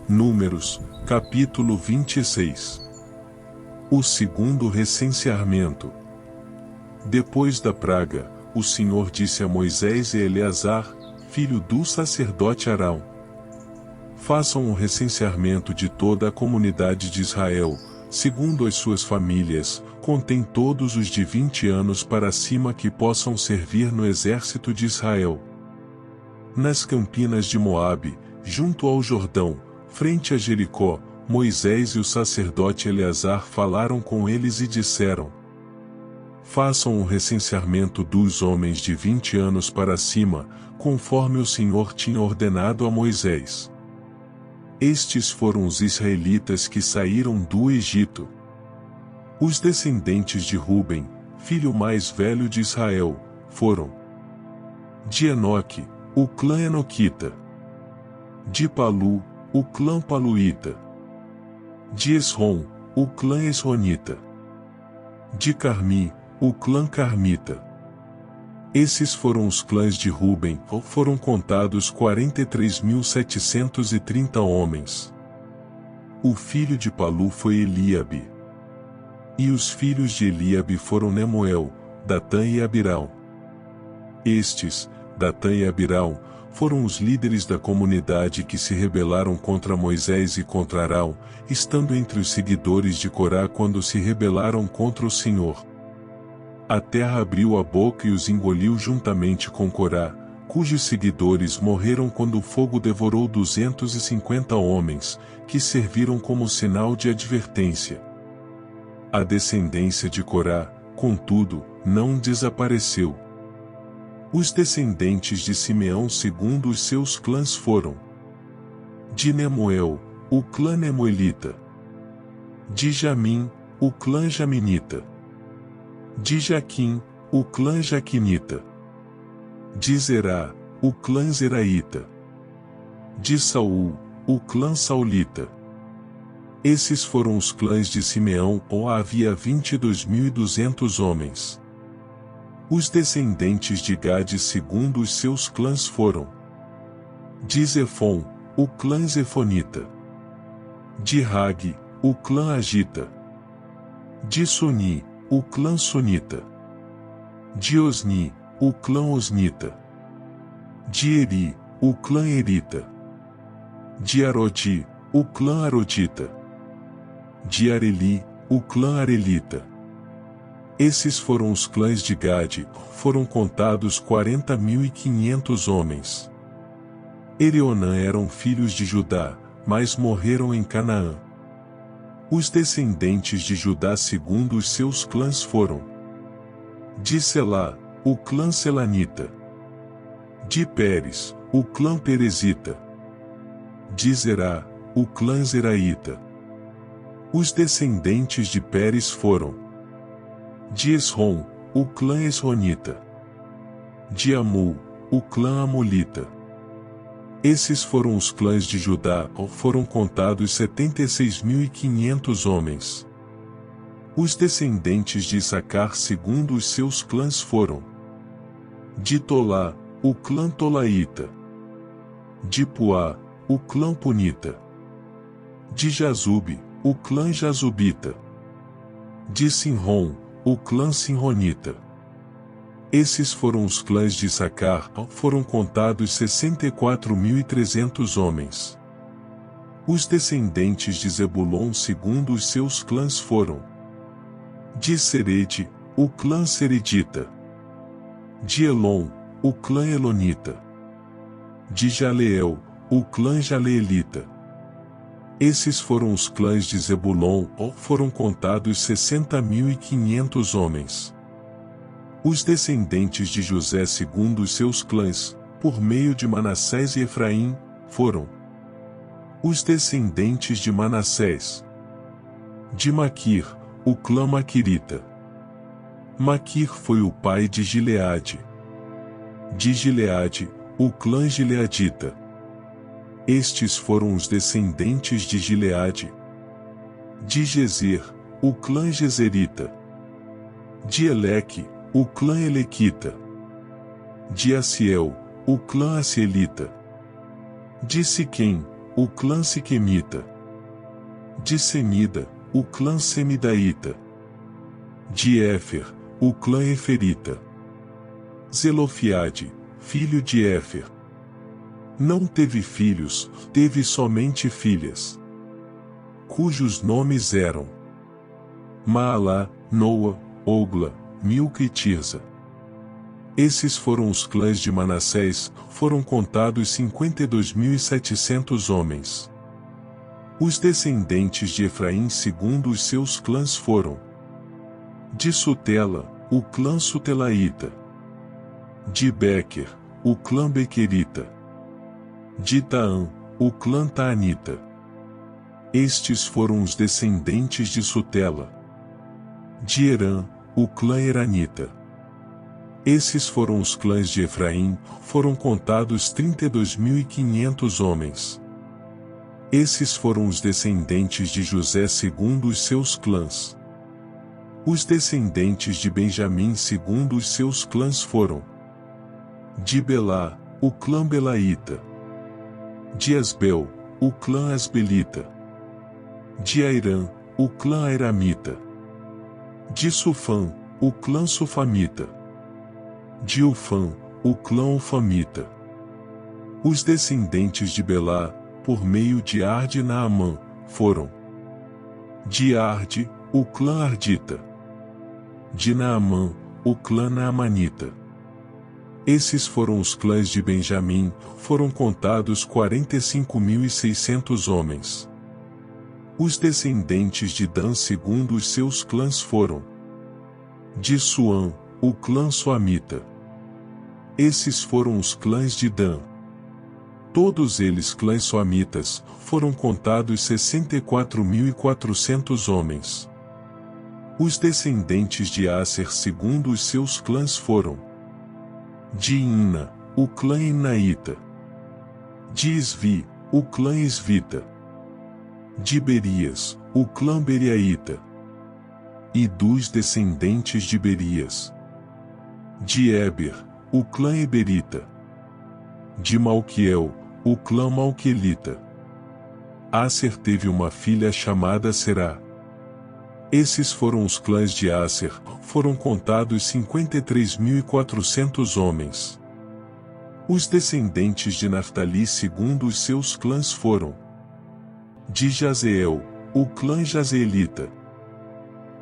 Números, capítulo 26. O segundo recenseamento. Depois da praga, o Senhor disse a Moisés e Eleazar, filho do sacerdote Arão: façam um recenseamento de toda a comunidade de Israel, segundo as suas famílias, contém todos os de 20 anos para cima que possam servir no exército de Israel. Nas campinas de Moabe, junto ao Jordão, frente a Jericó, Moisés e o sacerdote Eleazar falaram com eles e disseram: façam um recenseamento dos homens de 20 anos para cima, conforme o Senhor tinha ordenado a Moisés. Estes foram os israelitas que saíram do Egito. Os descendentes de Ruben, filho mais velho de Israel, foram: de Enoque, o clã Enoquita; de Palu, o clã Paluíta; de Esrom, o clã Esronita; de Carmi, o clã Carmita. Esses foram os clãs de Ruben, foram contados 43.730 homens. O filho de Palu foi Eliabe. E os filhos de Eliabe foram Nemuel, Datã e Abirão. Estes, Datã e Abirão, foram os líderes da comunidade que se rebelaram contra Moisés e contra Arão, estando entre os seguidores de Corá quando se rebelaram contra o Senhor. A terra abriu a boca e os engoliu juntamente com Corá, cujos seguidores morreram quando o fogo devorou 250 homens, que serviram como sinal de advertência. A descendência de Corá, contudo, não desapareceu. Os descendentes de Simeão segundo os seus clãs foram: de Nemuel, o clã Nemuelita; de Jamim, o clã Jaminita; de Jaquim, o clã Jaquinita; de Zerá, o clã Zeraíta; de Saul, o clã Saulita. Esses foram os clãs de Simeão, ou havia 22.200 homens. Os descendentes de Gade segundo os seus clãs foram: de Zefon, o clã Zefonita; de Rag, o clã Agita; de Suni, o clã Sunita; de Osni, o clã Osnita; de Eri, o clã Erita; de Arodi, o clã Arodita; de Areli, o clã Arelita. Esses foram os clãs de Gade, foram contados 40.500 homens. Erionã eram filhos de Judá, mas morreram em Canaã. Os descendentes de Judá segundo os seus clãs foram: de Selá, o clã Selanita; de Pérez, o clã Perezita; de Zerá, o clã Zeraíta. Os descendentes de Pérez foram: de Esrom, o clã Esronita; de Amul, o clã Amolita. Esses foram os clãs de Judá, foram contados 76.500 homens. Os descendentes de Issacar segundo os seus clãs foram: de Tolá, o clã Tolaíta; de Puá, o clã Punita; de Jazube, o clã Jazubita; de Sinrom, o clã Sinronita. Esses foram os clãs de Issacar, foram contados 64.300 homens. Os descendentes de Zebulon segundo os seus clãs foram: de Serede, o clã Seredita; de Elon, o clã Elonita; de Jaleel, o clã Jaleelita. Esses foram os clãs de Zebulon, foram contados 60.500 homens. Os descendentes de José segundo os seus clãs, por meio de Manassés e Efraim, foram: os descendentes de Manassés; de Maquir, o clã Maquirita. Maquir foi o pai de Gileade; de Gileade, o clã Gileadita. Estes foram os descendentes de Gileade; de Gezer, o clã Gezerita; de Eleque, o clã Elequita; de Aciel, o clã Acielita; de Siquém, o clã Siquemita. De Semida, o clã Semidaíta. De Éfer, o clã Eferita. Zelofiade, filho de Éfer. Não teve filhos, teve somente filhas, cujos nomes eram Maalá, Noa, Ogla, Milca e Tirza. Esses foram os clãs de Manassés, foram contados 52.700 homens. Os descendentes de Efraim segundo os seus clãs foram: de Sutela, o clã Sutelaíta. De Bequer, o clã Bequerita. De Taã, o clã Taanita. Estes foram os descendentes de Sutela. De Herã, o clã Eranita. Esses foram os clãs de Efraim, foram contados 32.500 homens. Esses foram os descendentes de José segundo os seus clãs. Os descendentes de Benjamim segundo os seus clãs foram: de Belá, o clã Belaíta. De Asbel, o clã Asbelita. De Airã, o clã Airamita. De Sufã, o clã Sufamita. De Ufã, o clã Ufamita. Os descendentes de Belá, por meio de Arde e Naamã, foram: de Arde, o clã Ardita. De Naamã, o clã Naamanita. Esses foram os clãs de Benjamim, foram contados 45.600 homens. Os descendentes de Dan segundo os seus clãs foram: de Suã, o clã Suamita. Esses foram os clãs de Dan. Todos eles clãs suamitas, foram contados 64.400 homens. Os descendentes de Aser segundo os seus clãs foram: de Imna, o clã Imnaíta. De Isvi, o clã Isvita. De Berias, o clã Beriaíta. E dos descendentes de Berias: de Éber, o clã Eberita. De Malquiel, o clã Malquielita. Aser teve uma filha chamada Será. Esses foram os clãs de Aser, foram contados 53.400 homens. Os descendentes de Naftali segundo os seus clãs foram: de Jazeel, o clã Jazeelita.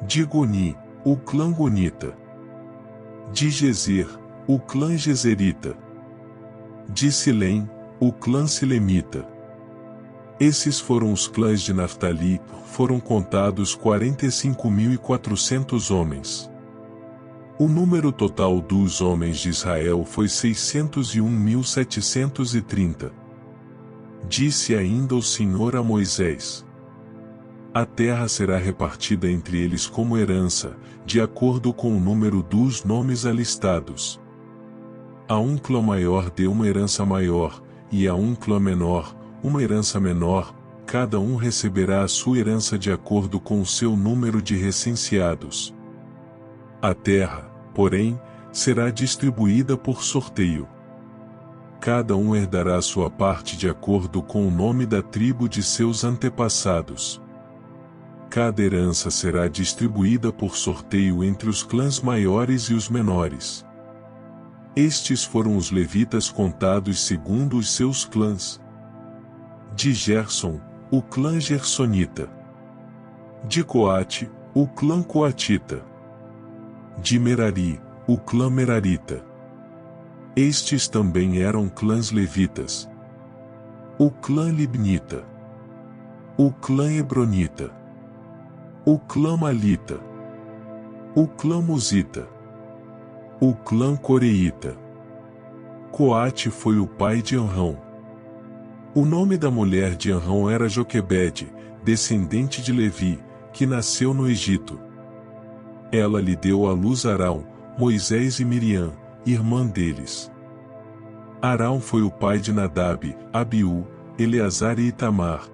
De Goni, o clã Gonita. De Gezer, o clã Gezerita. De Silém, o clã Silemita. Esses foram os clãs de Naftali, foram contados 45.400 homens. O número total dos homens de Israel foi 601.730. Disse ainda o Senhor a Moisés: a terra será repartida entre eles como herança, de acordo com o número dos nomes alistados. A um clã maior dê uma herança maior, e a um clã menor, uma herança menor, cada um receberá a sua herança de acordo com o seu número de recenseados. A terra, porém, será distribuída por sorteio. Cada um herdará a sua parte de acordo com o nome da tribo de seus antepassados. Cada herança será distribuída por sorteio entre os clãs maiores e os menores. Estes foram os levitas contados segundo os seus clãs. De Gerson, o clã Gersonita. De Coate, o clã Coatita. De Merari, o clã Merarita. Estes também eram clãs levitas. O clã Libnita. O clã Hebronita. O clã Malita. O clã Musita. O clã Coreíta. Coate foi o pai de Anrão. O nome da mulher de Anrão era Joquebede, descendente de Levi, que nasceu no Egito. Ela lhe deu à luz Arão, Moisés e Miriam, irmã deles. Arão foi o pai de Nadab, Abiú, Eleazar e Itamar.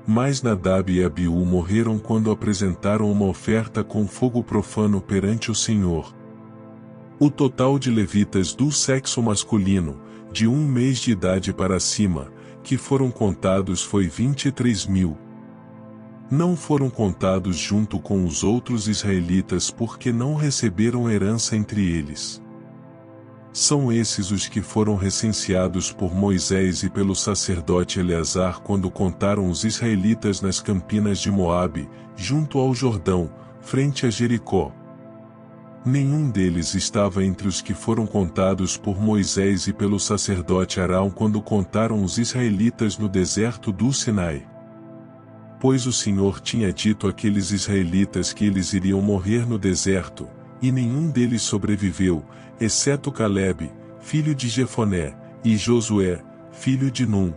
Mas Nadab e Abiú morreram quando apresentaram uma oferta com fogo profano perante o Senhor. O total de levitas do sexo masculino, de 1 mês de idade para cima, que foram contados foi 23.000. Não foram contados junto com os outros israelitas porque não receberam herança entre eles. São esses os que foram recenseados por Moisés e pelo sacerdote Eleazar quando contaram os israelitas nas campinas de Moabe, junto ao Jordão, frente a Jericó. Nenhum deles estava entre os que foram contados por Moisés e pelo sacerdote Arão quando contaram os israelitas no deserto do Sinai. Pois o Senhor tinha dito àqueles israelitas que eles iriam morrer no deserto, e nenhum deles sobreviveu, exceto Calebe, filho de Jefoné, e Josué, filho de Num.